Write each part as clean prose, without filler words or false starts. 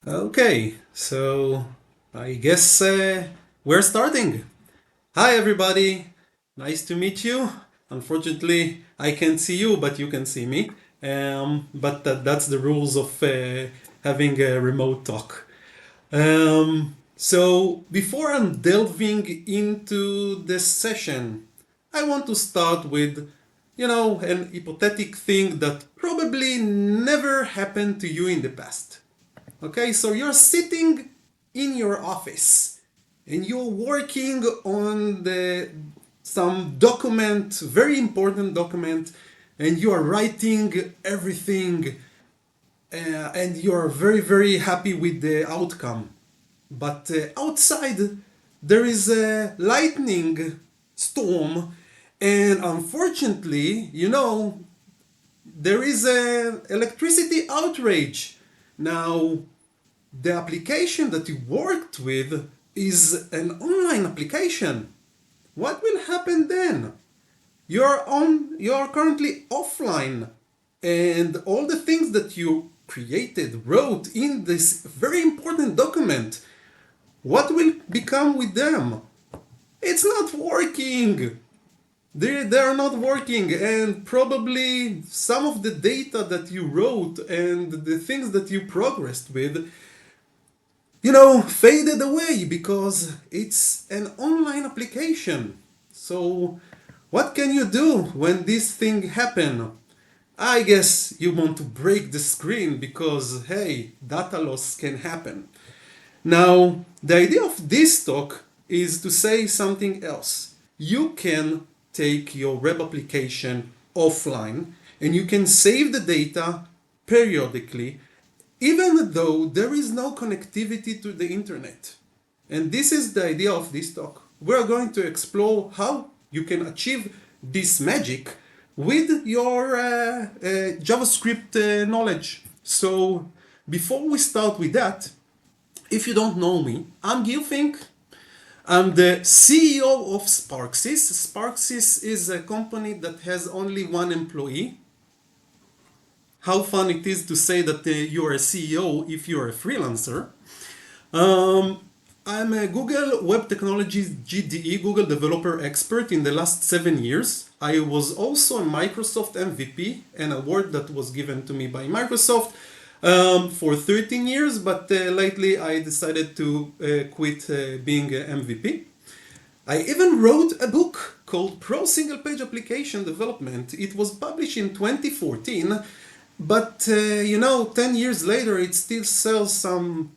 Okay, so I guess we're starting. Hi, everybody. Nice to meet you. Unfortunately, I can't see you, but you can see me. But that's the rules of having a remote talk. So before I'm delving into this session, I want to start with, an hypothetical thing that probably never happened to you in the past. Okay, so you're sitting in your office and you're working on some document, very important document, and you are writing everything, and you are very, very happy with the outcome. But outside, there is a lightning storm, and unfortunately, there is a electricity outrage. Now, the application that you worked with is an online application. What will happen then? You're currently offline, and all the things that you created, wrote in this very important document, what will become with them? It's not working. They are not working, and probably some of the data that you wrote and the things that you progressed with faded away because it's an online application. So, what can you do when this thing happen? I guess you want to break the screen because, hey, data loss can happen. Now, the idea of this talk is to say something else. You can take your web application offline and you can save the data periodically even though there is no connectivity to the internet. And this is the idea of this talk. We're going to explore how you can achieve this magic with your JavaScript knowledge. So, before we start with that, if you don't know me, I'm Gil Fink. I'm the CEO of sparXys. sparXys is a company that has only one employee. How fun it is to say that you're a CEO if you're a freelancer. Um, I'm a Google Web Technologies GDE, Google Developer Expert in the last 7 years. I was also a Microsoft MVP, an award that was given to me by Microsoft for 13 years, but lately I decided to quit being an MVP. I even wrote a book called Pro Single Page Application Development. It was published in 2014, but 10 years later, it still sells some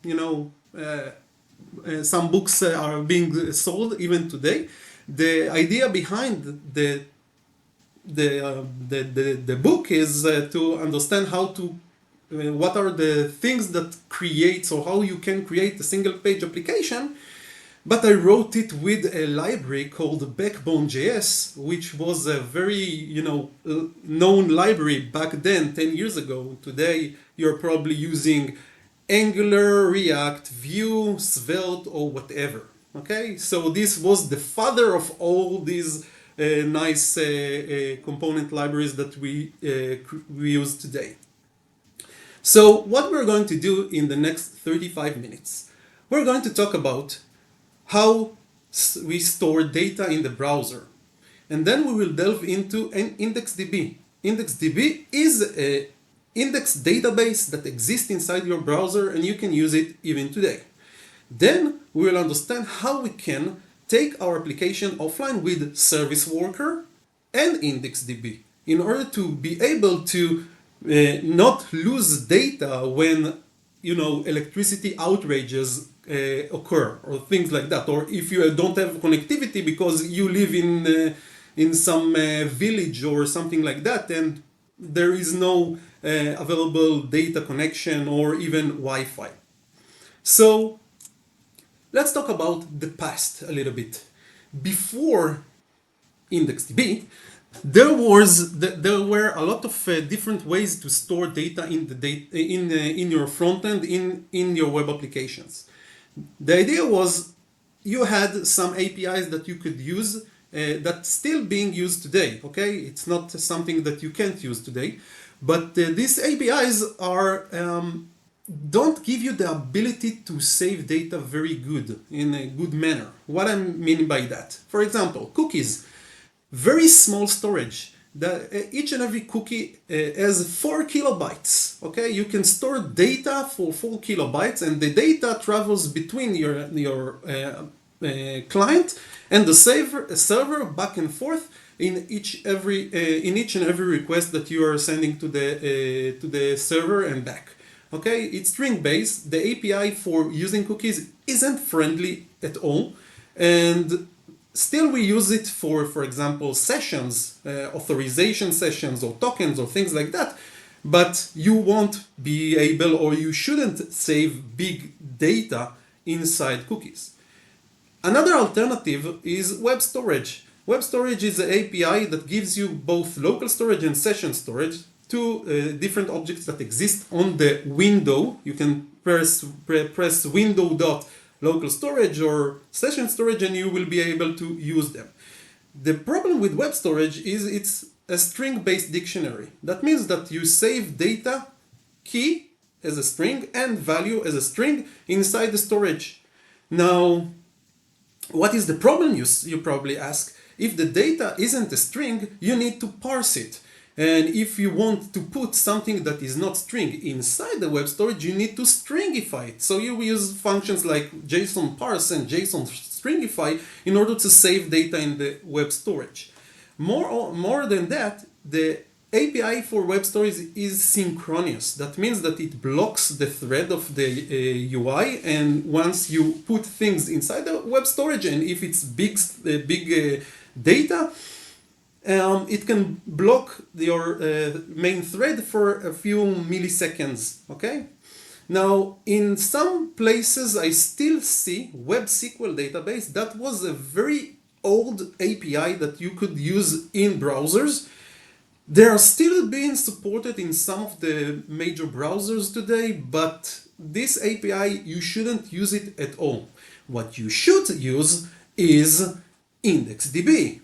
books are being sold even today. The idea behind the book is to understand how to what are the things that creates or how you can create a single page application, but I wrote it with a library called Backbone.js, which was a very, known library back then, 10 years ago. Today, you're probably using Angular, React, Vue, Svelte, or whatever. Okay, so this was the father of all these nice component libraries that we use today. So what we're going to do in the next 35 minutes, we're going to talk about how we store data in the browser. And then we will delve into an IndexedDB. IndexedDB is an index database that exists inside your browser and you can use it even today. Then we will understand how we can take our application offline with Service Worker and IndexedDB in order to be able to not lose data when electricity outrages occur or things like that, or if you don't have connectivity because you live in some village or something like that and there is no available data connection or even Wi-Fi. So let's talk about the past a little bit. Before IndexedDB, there were a lot of different ways to store data in the in your front end in your web applications. The idea was you had some APIs that you could use that's still being used today. Okay, it's not something that you can't use today, but these APIs are don't give you the ability to save data very good in a good manner. What I mean by that, for example, cookies, very small storage. Each and every cookie has 4 kilobytes. Okay, you can store data for 4 kilobytes, and the data travels between your client and the server back and forth in each and every request that you are sending to the server and back. Okay, it's string based. The API for using cookies isn't friendly at all, and still we use it for example, sessions, authorization sessions or tokens or things like that. But you won't be able, or you shouldn't save big data inside cookies. Another alternative is web storage. Web storage is an API that gives you both local storage and session storage, two different objects that exist on the window. You can press window.local storage or session storage and you will be able to use them. The problem with web storage is it's a string-based dictionary. That means that you save data, key as a string and value as a string inside the storage. Now, what is the problem, you probably ask? If the data isn't a string, you need to parse it. And if you want to put something that is not string inside the web storage, you need to stringify it. So you use functions like JSON parse and JSON stringify in order to save data in the web storage. More than that, the API for web storage is synchronous. That means that it blocks the thread of the UI, and once you put things inside the web storage, and if it's big data, it can block your main thread for a few milliseconds. Okay. Now, in some places, I still see Web SQL database. That was a very old API that you could use in browsers. They are still being supported in some of the major browsers today, but this API, you shouldn't use it at all. What you should use is IndexedDB.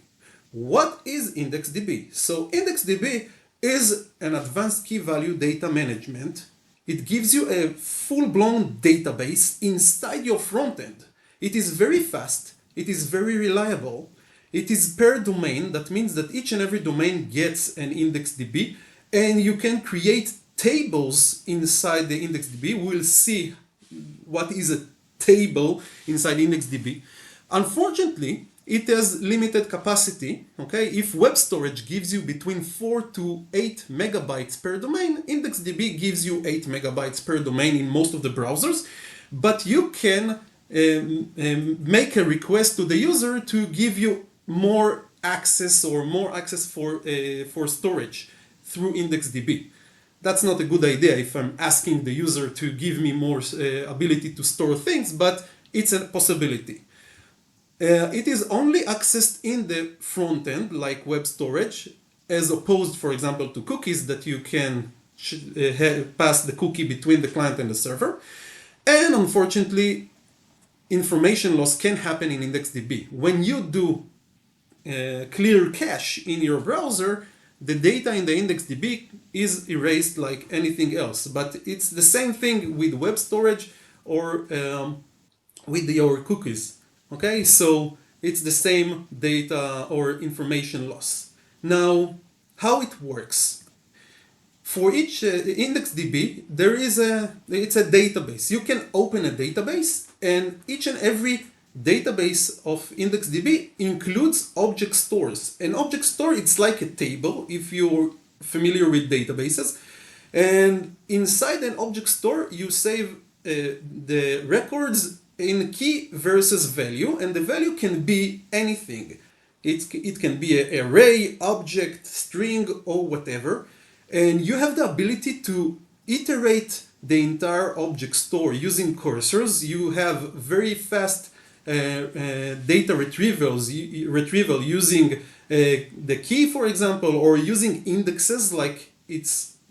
What is IndexedDB? So IndexedDB is an advanced key value data management. It gives you a full-blown database inside your front end. It is very fast. It is very reliable. It is per domain. That means that each and every domain gets an IndexedDB, and you can create tables inside the IndexedDB. We'll see what is a table inside IndexedDB. Unfortunately, it has limited capacity. Okay, if web storage gives you between 4 to 8 megabytes per domain, IndexedDB gives you 8 megabytes per domain in most of the browsers, but you can make a request to the user to give you more access for storage through IndexedDB. That's not a good idea if I'm asking the user to give me more ability to store things, but it's a possibility. It is only accessed in the front end, like web storage, as opposed, for example, to cookies that you can pass the cookie between the client and the server. And unfortunately, information loss can happen in IndexedDB. When you do clear cache in your browser, the data in the IndexedDB is erased like anything else. But it's the same thing with web storage or with your cookies. Okay, so it's the same data or information loss. Now, how it works? For each IndexedDB, it's a database. You can open a database, and each and every database of IndexedDB includes object stores. An object store, it's like a table, if you're familiar with databases. And inside an object store, you save the records in key versus value, and the value can be anything. It can be an array, object, string, or whatever. And you have the ability to iterate the entire object store using cursors. You have very fast data retrieval using the key, for example, or using indexes like it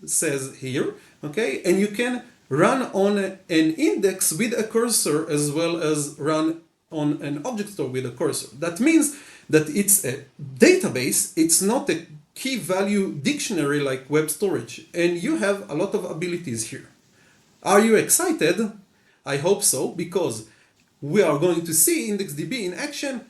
says here. Okay, and you can run on an index with a cursor as well as run on an object store with a cursor. That means that it's a database, it's not a key value dictionary like web storage, and you have a lot of abilities here. Are you excited? I hope so, because we are going to see IndexedDB in action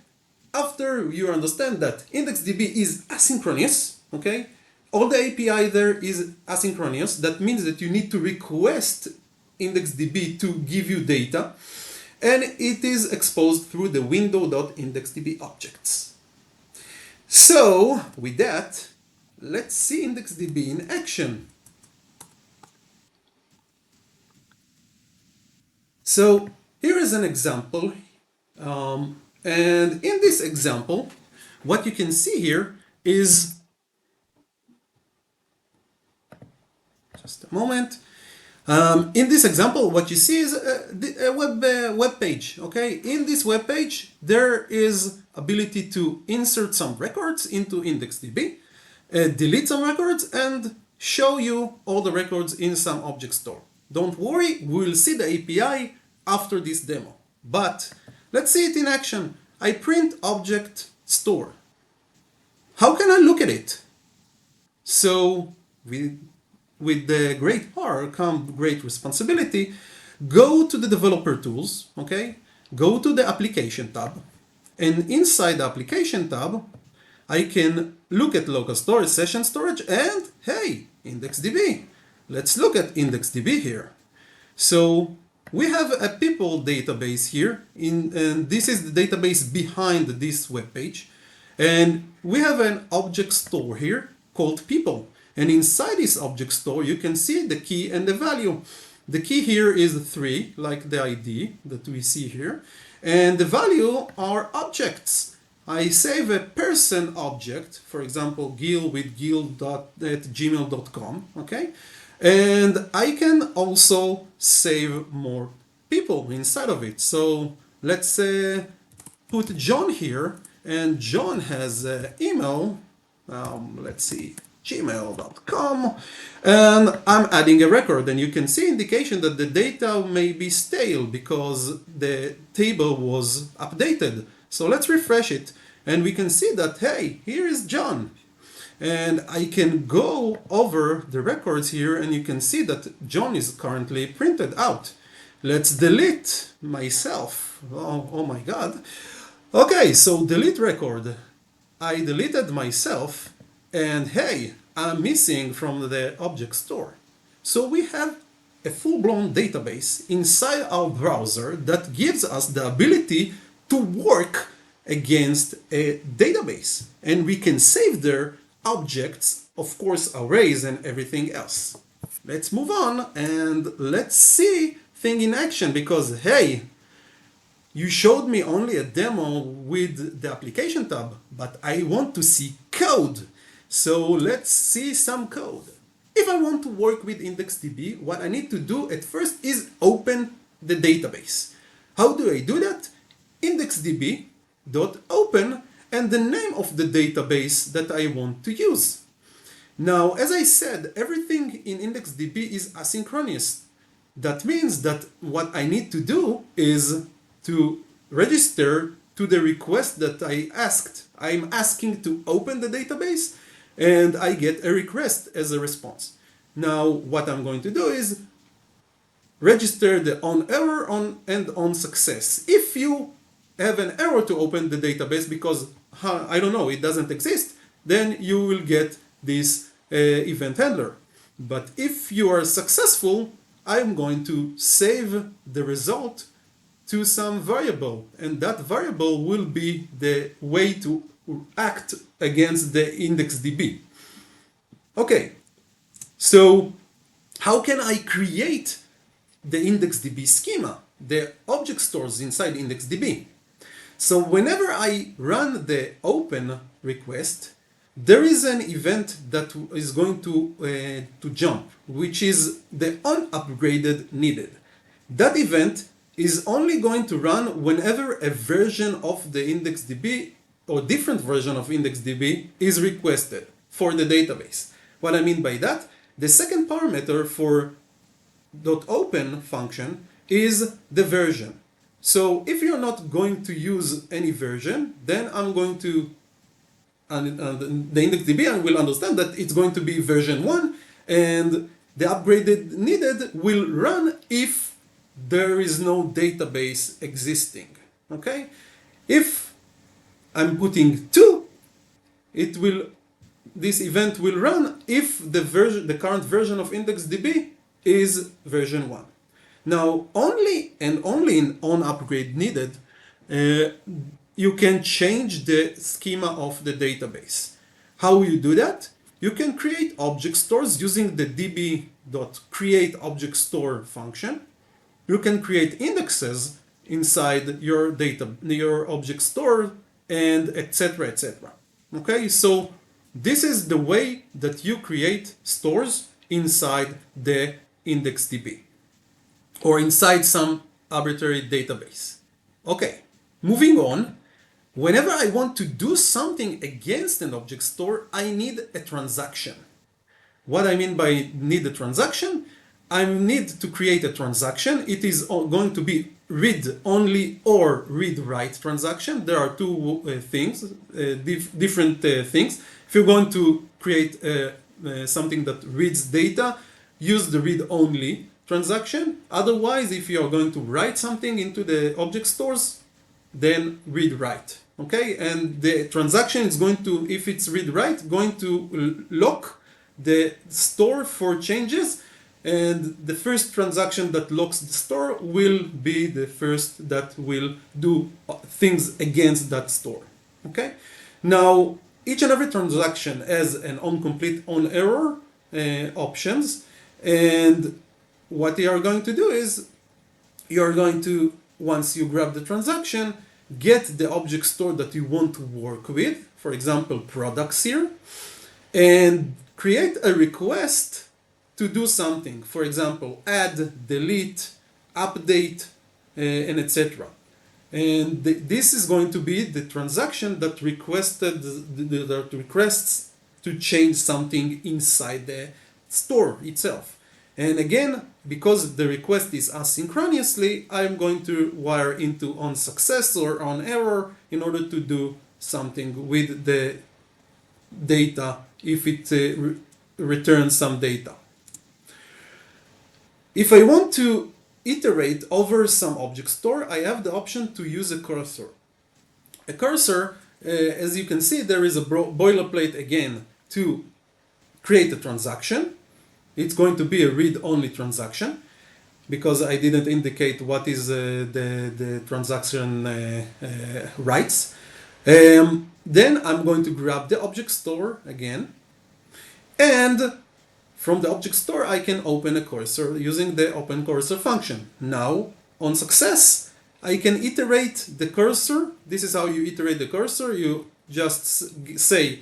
after you understand that IndexedDB is asynchronous, okay? All the API there is asynchronous. That means that you need to request IndexedDB to give you data, and it is exposed through the window.indexedb objects. So, with that, let's see IndexedDB in action. So, here is an example, and in this example, what you can see here is, just a moment. In this example, what you see is a web page. Okay, in this web page, there is ability to insert some records into IndexedDB, delete some records, and show you all the records in some object store. Don't worry, we'll see the API after this demo. But let's see it in action. I print object store. How can I look at it? So with the great power comes great responsibility. Go to the developer tools, okay? Go to the application tab. And inside the application tab, I can look at local storage, session storage, and hey, IndexedDB. Let's look at IndexedDB here. So we have a people database here, and this is the database behind this web page. And we have an object store here called people. And inside this object store, you can see the key and the value. The key here is 3, like the ID that we see here. And the value are objects. I save a person object, for example, Gil with gil.gmail.com, okay? And I can also save more people inside of it. So let's put John here, and John has an email, let's see, gmail.com, and I'm adding a record, and you can see indication that the data may be stale because the table was updated. So let's refresh it, and we can see that, hey, here is John. And I can go over the records here, and you can see that John is currently printed out. Let's delete myself. Oh my God. Okay, so delete record. I deleted myself, and hey, I'm missing from the object store. So we have a full-blown database inside our browser that gives us the ability to work against a database. And we can save their objects, of course, arrays and everything else. Let's move on and let's see thing in action, because hey, you showed me only a demo with the application tab, but I want to see code. So let's see some code. If I want to work with IndexedDB, what I need to do at first is open the database. How do I do that? IndexedDB.open and the name of the database that I want to use. Now, as I said, everything in IndexedDB is asynchronous. That means that what I need to do is to register to the request that I asked. I'm asking to open the database, and I get a request as a response. Now, what I'm going to do is register the on error and on success. If you have an error to open the database because, I don't know, it doesn't exist, then you will get this event handler. But if you are successful, I'm going to save the result to some variable, and that variable will be the way to act against the IndexedDB. Okay, so how can I create the IndexedDB schema, the object stores inside IndexedDB? So whenever I run the open request, there is an event that is going to jump, which is the onUpgraded needed. That event is only going to run whenever a version of the IndexedDB or different version of IndexedDB is requested for the database. What I mean by that, the second parameter for .open function is the version. So if you're not going to use any version, then I'm going to, the IndexedDB will understand that it's going to be version 1, and the upgraded needed will run if there is no database existing. Okay? If I'm putting 2, this event will run if the current version of IndexedDB is version 1. Now, only in on upgrade needed, you can change the schema of the database. How you do that? You can create object stores using the db.createObjectStore function. You can create indexes inside your object store, and etc. etc. Okay, so this is the way that you create stores inside the IndexedDB or inside some arbitrary database. Okay, moving on. Whenever I want to do something against an object store, I need a transaction. What I mean by need a transaction, I need to create a transaction. It is going to be read-only or read-write transaction. There are two things, different things. If you're going to create something that reads data, use the read-only transaction. Otherwise, if you are going to write something into the object stores, then read-write. Okay, and the transaction is going to, if it's read-write, going to lock the store for changes, and the first transaction that locks the store will be the first that will do things against that store. Okay, now each and every transaction has an onComplete, onError options, and what you are going to do is you are going to, once you grab the transaction, get the object store that you want to work with, for example, products here, and create a request to do something. For example, add, delete, update, and etc. And this is going to be the transaction that requests to change something inside the store itself. And again, because the request is asynchronously, I'm going to wire into onSuccess or onError in order to do something with the data if it returns some data. If I want to iterate over some object store, I have the option to use a cursor. A cursor, as you can see, there is a boilerplate again to create a transaction. It's going to be a read-only transaction because I didn't indicate what is the transaction rights. Then I'm going to grab the object store again, and from the object store I can open a cursor using the open cursor function. Now on success I can iterate the cursor. This is how you iterate the cursor. You just say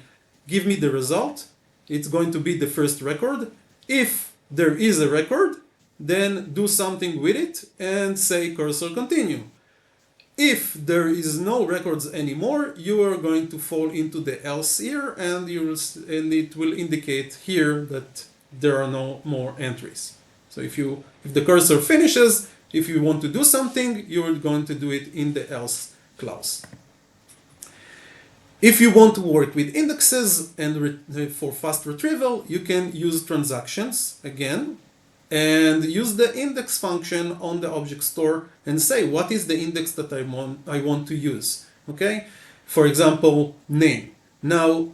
give me the result. It's going to be the first record. If there is a record, then do something with it and say cursor continue. If there is no records anymore, you are going to fall into the else here, and it will indicate here that there are no more entries. So if the cursor finishes, if you want to do something, you're going to do it in the else clause. If you want to work with indexes and for fast retrieval, you can use transactions again and use the index function on the object store and say what is the index that I want to use. Okay, for example, name. Now,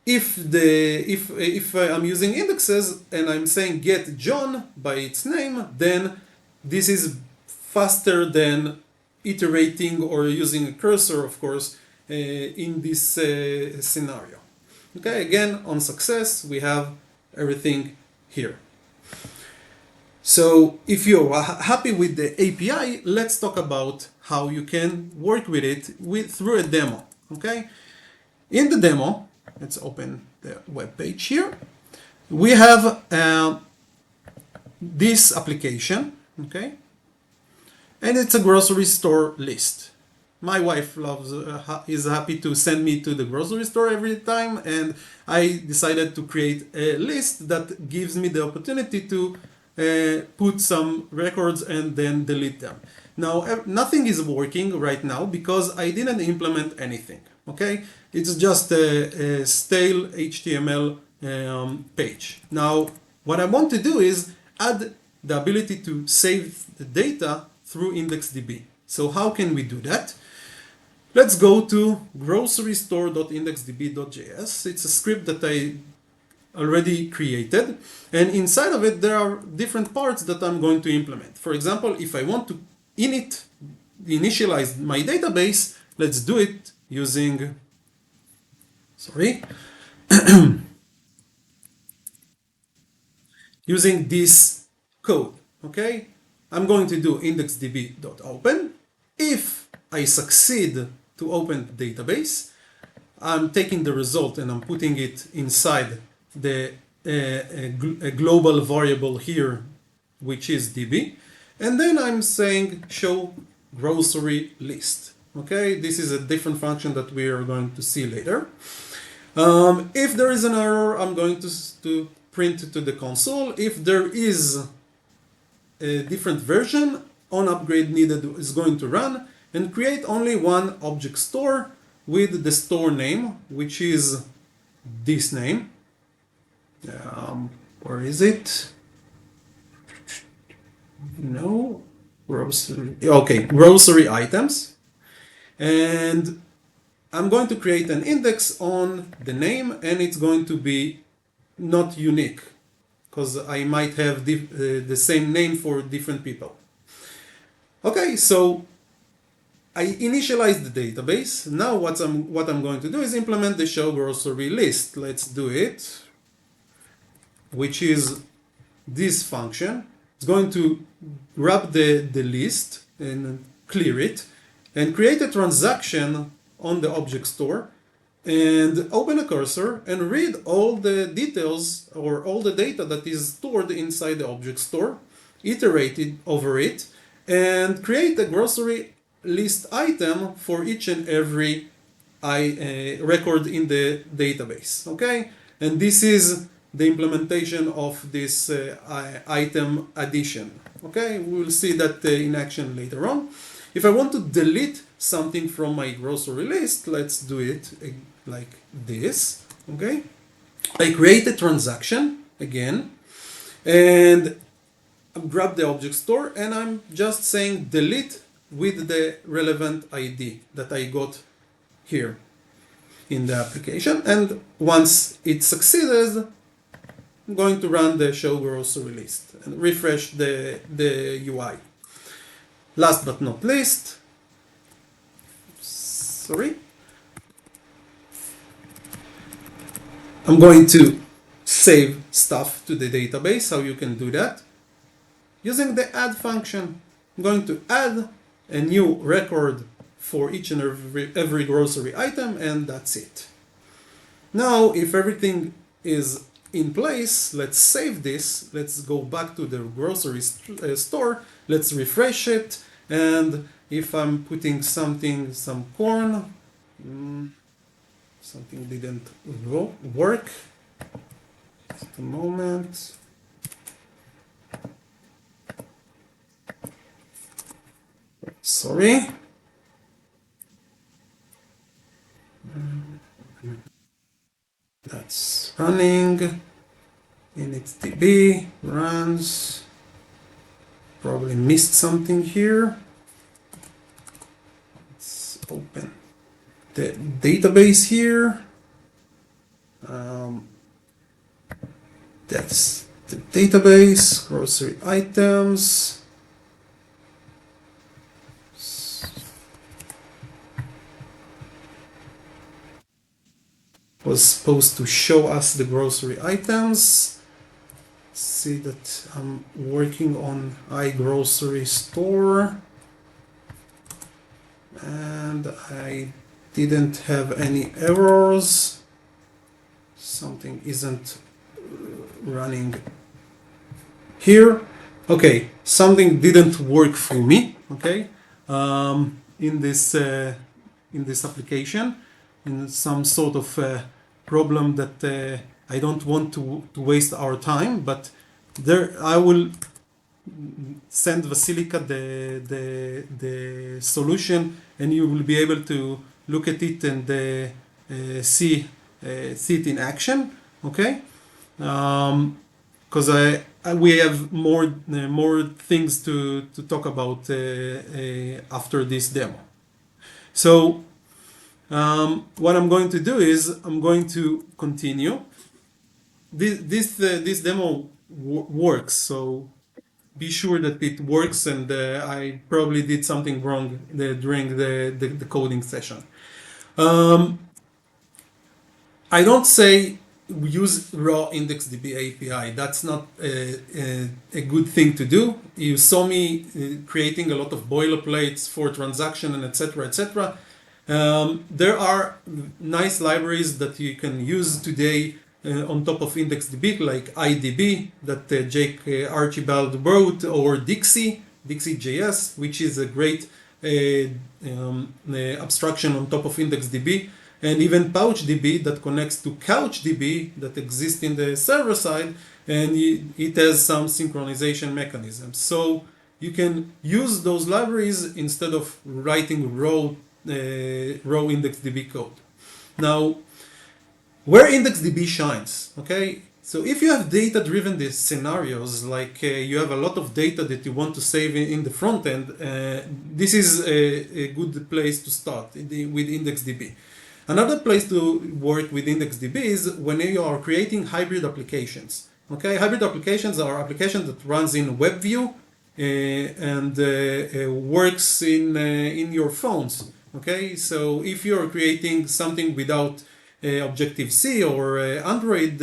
if I'm using indexes and I'm saying get John by its name, then this is faster than iterating or using a cursor, of course, in this scenario. Okay, again, on success, we have everything here. So if you're happy with the API, let's talk about how you can work with it through a demo. Okay, in the demo, let's open the web page here. We have this application, okay, and it's a grocery store list. My wife is happy to send me to the grocery store every time, and I decided to create a list that gives me the opportunity to put some records and then delete them. Now, nothing is working right now because I didn't implement anything. Okay, it's just a stale HTML page. Now, What I want to do is add the ability to save the data through IndexedDB. So how can we do that? Let's go to grocerystore.indexeddb.js. It's a script that I already created, and inside of it there are different parts that I'm going to implement. For example, if I want to initialize my database, let's do it using using this code. Okay, I'm going to do indexeddb.open. If I succeed to open the database, I'm taking the result and I'm putting it inside the a global variable here, which is db, and then I'm saying show grocery list. Okay, this is a different function that we are going to see later. If there is an error, I'm going to print to the console. If there is a different version, on upgrade needed is going to run and create only one object store with the store name, which is this name. Where is it? No, grocery. Okay, grocery items. And I'm going to create an index on the name, and it's going to be not unique because I might have the same name for different people. Okay, so I initialize the database. Now what I'm going to do is implement the show grocery list. Let's do it, which is this function. It's going to grab the list and clear it and create a transaction on the object store and open a cursor and read all the details or all the data that is stored inside the object store, iterate it over it, and create a grocery list item for each and every record in the database. Okay, and this is the implementation of this item addition. Okay, we will see that in action later on. If I want to delete something from my grocery list, let's do it like this. Okay, I create a transaction again, and grab the object store, and I'm just saying delete with the relevant ID that I got here in the application. And once it succeeded, I'm going to run the show grocery list and refresh the UI. Last but not least, I'm going to save stuff to the database. How you can do that? Using the add function. I'm going to add a new record for each and every grocery item, and that's it. Now, if everything is in place, let's save this. Let's go back to the grocery store. Let's refresh it. And if I'm putting some corn, something didn't work. Just a moment. Sorry. That's running. IndexedDB runs. Probably missed something here. Let's open the database here. That's the database, grocery items. Was supposed to show us the grocery items. See that I'm working on iGrocery store, and I didn't have any errors. Something isn't running here. Okay, something didn't work for me. Okay, in this application, in some sort of problem that I don't want to waste our time, but there I will send Vasilika the solution, and you will be able to look at it and see it in action. Okay, because we have more things to talk about after this demo. So what I'm going to do is I'm going to continue. This demo works, so be sure that it works, and I probably did something wrong during the coding session. I don't say use raw IndexedDB API. That's not a good thing to do. You saw me creating a lot of boilerplates for transaction and etc. etc. There are nice libraries that you can use today on top of IndexedDB, like IDB that Jake Archibald wrote, or Dixie.js, which is a great abstraction on top of IndexedDB, and even PouchDB that connects to CouchDB that exists in the server side, and it has some synchronization mechanisms. So you can use those libraries instead of writing raw IndexedDB code. Now, where IndexedDB shines, okay? So if you have data-driven scenarios, like you have a lot of data that you want to save in the front end, this is a good place to start with IndexedDB. Another place to work with IndexedDB is when you are creating hybrid applications. Okay, hybrid applications are applications that runs in WebView and works in your phones. Okay, so if you're creating something without Objective-C or Android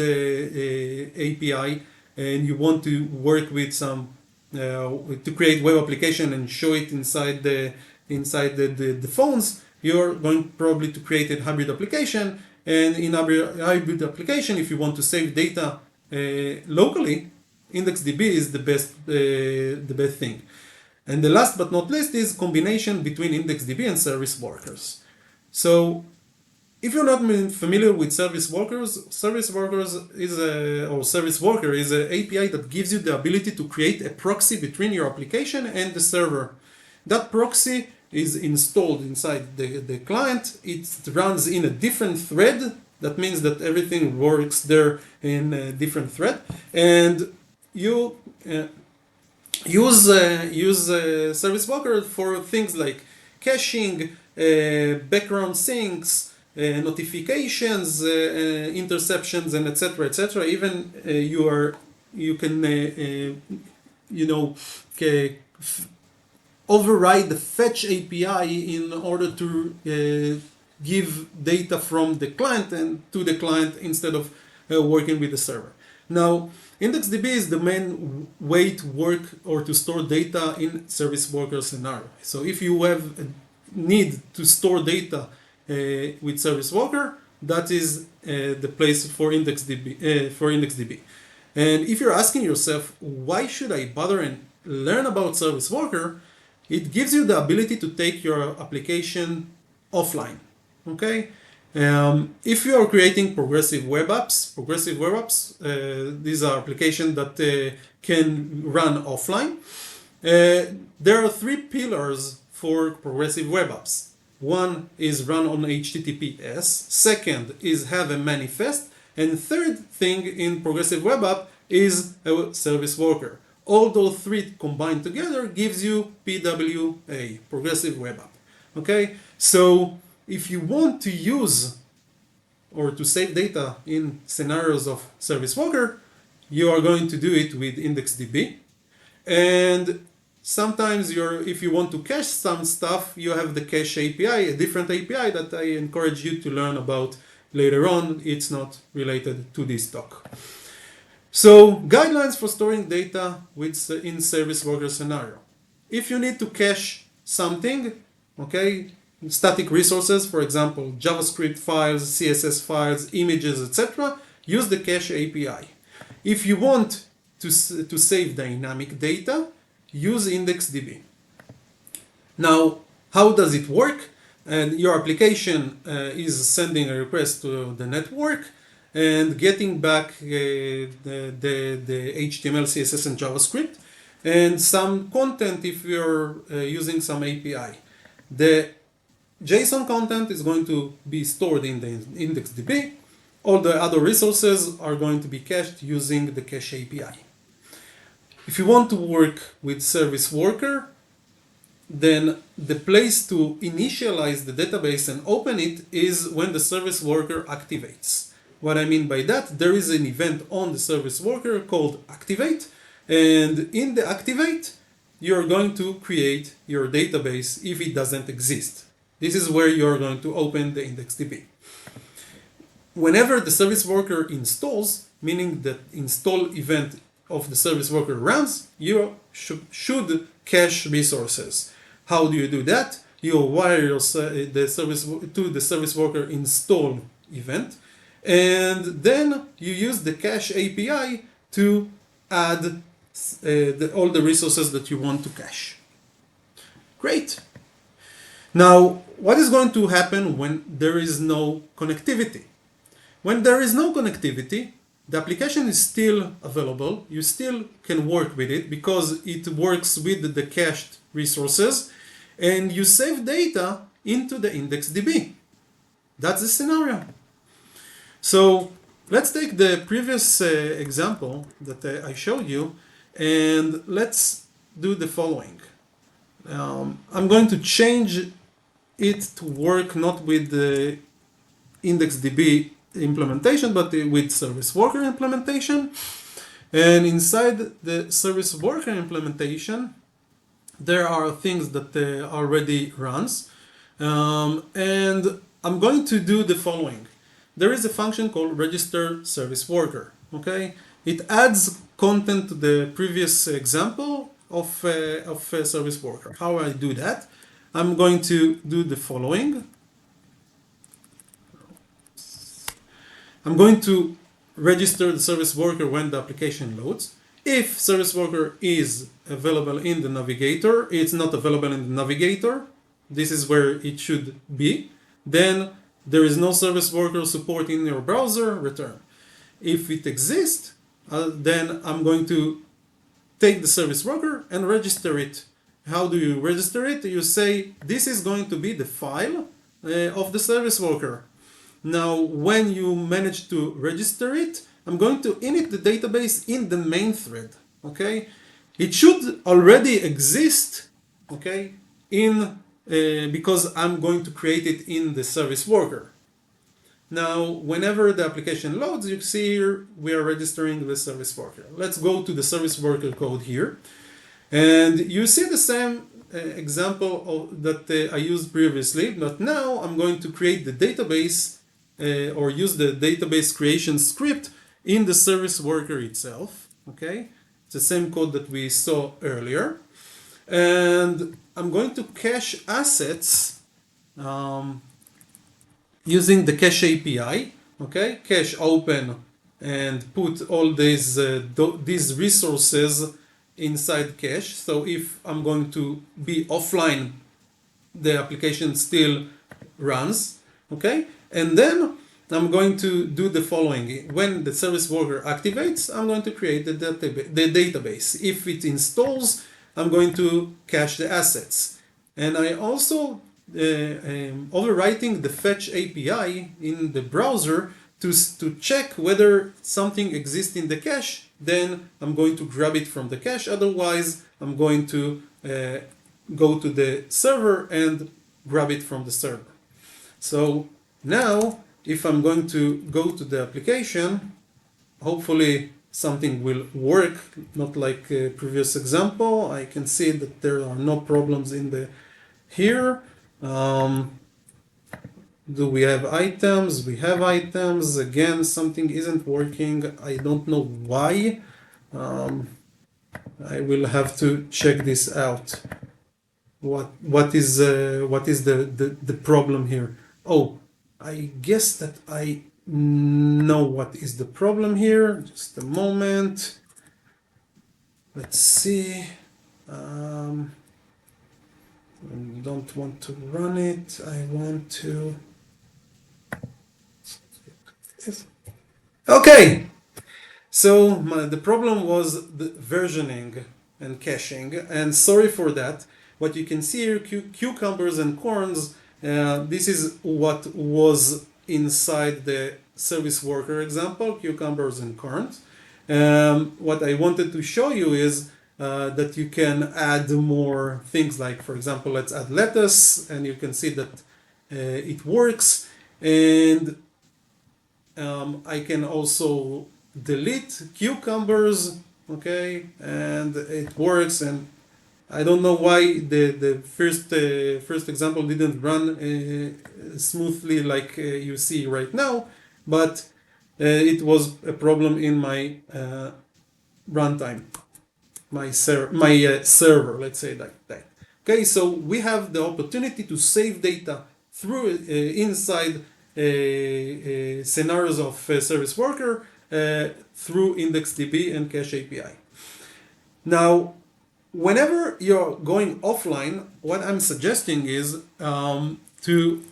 API, and you want to work with some to create web application and show it inside the phones, you're going probably to create a hybrid application. And in a hybrid application, if you want to save data locally, IndexedDB is the best thing. And the last but not least is combination between IndexedDB and service workers. So if you're not familiar with service worker is an API that gives you the ability to create a proxy between your application and the server. That proxy is installed inside the client. It runs in a different thread. That means that everything works there in a different thread. And you use service worker for things like caching, background syncs, notifications, interceptions, and etc. etc. Even you can override the fetch API in order to give data from the client and to the client instead of working with the server. Now, IndexedDB is the main way to work or to store data in service worker scenario. So if you have a need to store data with service worker, that is the place for IndexedDB. And if you're asking yourself, why should I bother and learn about service worker? It gives you the ability to take your application offline. Okay. If you are creating progressive web apps, these are applications that can run offline. There are three pillars for progressive web apps. One is run on HTTPS. Second is have a manifest. And third thing in progressive web app is a service worker. All those three combined together gives you PWA, progressive web app. Okay, so if you want to use or to save data in scenarios of service worker, you are going to do it with IndexedDB. And sometimes if you want to cache some stuff, you have the cache API, a different API that I encourage you to learn about later on. It's not related to this talk. So, guidelines for storing data in service worker scenario. If you need to cache something, okay, static resources, for example, JavaScript files, CSS files, images, etc., use the cache API. If you want to save dynamic data, use IndexedDB. Now, how does it work? And your application is sending a request to the network and getting back the HTML, CSS, and JavaScript, and some content if you're using some API. The JSON content is going to be stored in the IndexedDB, all the other resources are going to be cached using the cache API. If you want to work with service worker, then the place to initialize the database and open it is when the service worker activates. What I mean by that, there is an event on the service worker called activate, and in the activate, you're going to create your database if it doesn't exist. This is where you're going to open the IndexedDB. Whenever the service worker installs, meaning that install event of the service worker runs, you should cache resources. How do you do that? You wire the service worker install event, and then you use the cache API to add all the resources that you want to cache. Great. Now, what is going to happen when there is no connectivity? When there is no connectivity, the application is still available. You still can work with it because it works with the cached resources, and you save data into the IndexedDB. That's the scenario. So let's take the previous example that I showed you, and let's do the following. I'm going to change it to work not with the IndexedDB implementation, but with service worker implementation. And inside the service worker implementation, there are things that already runs. And I'm going to do the following. There is a function called register service worker. Okay, it adds content to the previous example of service worker. How I do that? I'm going to do the following. I'm going to register the service worker when the application loads. If service worker is available in the navigator, it's not available in the navigator, this is where it should be, then there is no service worker support in your browser, return. If it exists, then I'm going to take the service worker and register it. How do you register it? You say, this is going to be the file of the service worker. Now, when you manage to register it, I'm going to init the database in the main thread, okay? It should already exist, okay, because I'm going to create it in the service worker. Now, whenever the application loads, you see here, we are registering the service worker. Let's go to the service worker code here. And you see the same example that I used previously, but now I'm going to create the database or use the database creation script in the service worker itself. Okay, it's the same code that we saw earlier. And I'm going to cache assets using the cache API. Okay, cache open and put all these resources inside cache. So if I'm going to be offline, the application still runs. Okay, and then I'm going to do the following. When the service worker activates, I'm going to create the database. If it installs, I'm going to cache the assets. And I also overwriting the fetch API in the browser to check whether something exists in the cache. Then I'm going to grab it from the cache. Otherwise, I'm going to go to the server and grab it from the server. So now, if I'm going to go to the application, hopefully something will work, not like a previous example. I can see that there are no problems in the here. Do we have items? We have items. Again, something isn't working. I don't know why. I will have to check this out. What is the problem here? Oh, I guess that I know what is the problem here. Just a moment. Let's see. I don't want to run it. I want to. Okay. So the problem was the versioning and caching, and sorry for that. What you can see here, cucumbers and corns. This is what was inside the service worker example, cucumbers and corns. What I wanted to show you is that you can add more things like, for example, let's add lettuce, and you can see that it works. And I can also delete cucumbers, okay, and it works. And I don't know why the first example didn't run smoothly like you see right now, but it was a problem in my runtime, my server, let's say like that. Okay, so we have the opportunity to save data through inside scenarios of service worker through IndexedDB and Cache API. Now, whenever you're going offline, what I'm suggesting is to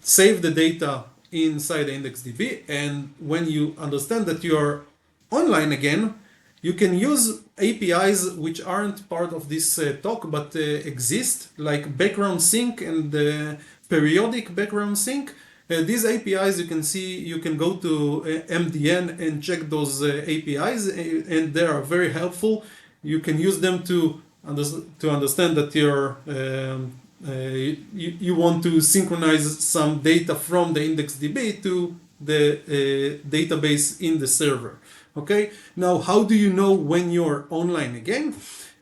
save the data inside the IndexedDB, and when you understand that you are online again, you can use APIs which aren't part of this talk but exist, like background sync and periodic background sync. These APIs, you can see, you can go to MDN and check those APIs, and they are very helpful. You can use them to understand that you want to synchronize some data from the IndexedDB to the database in the server. Okay, now how do you know when you're online again?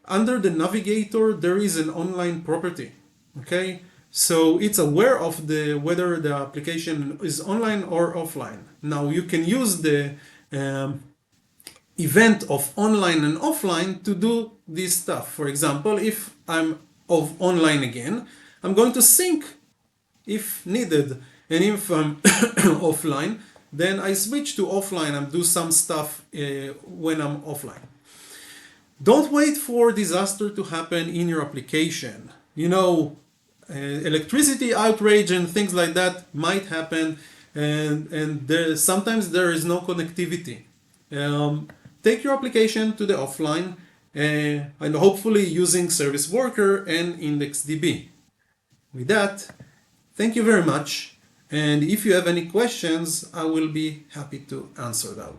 Under the navigator, there is an online property. Okay, so it's aware of whether the application is online or offline. Now you can use the event of online and offline to do this stuff. For example, if I'm online again, I'm going to sync if needed, and if I'm offline, then I switch to offline and do some stuff when I'm offline. Don't wait for disaster to happen in your application. You know, electricity outrage and things like that might happen, and sometimes there is no connectivity. Take your application to the offline and hopefully using Service Worker and IndexedDB. With that, thank you very much. And if you have any questions, I will be happy to answer them.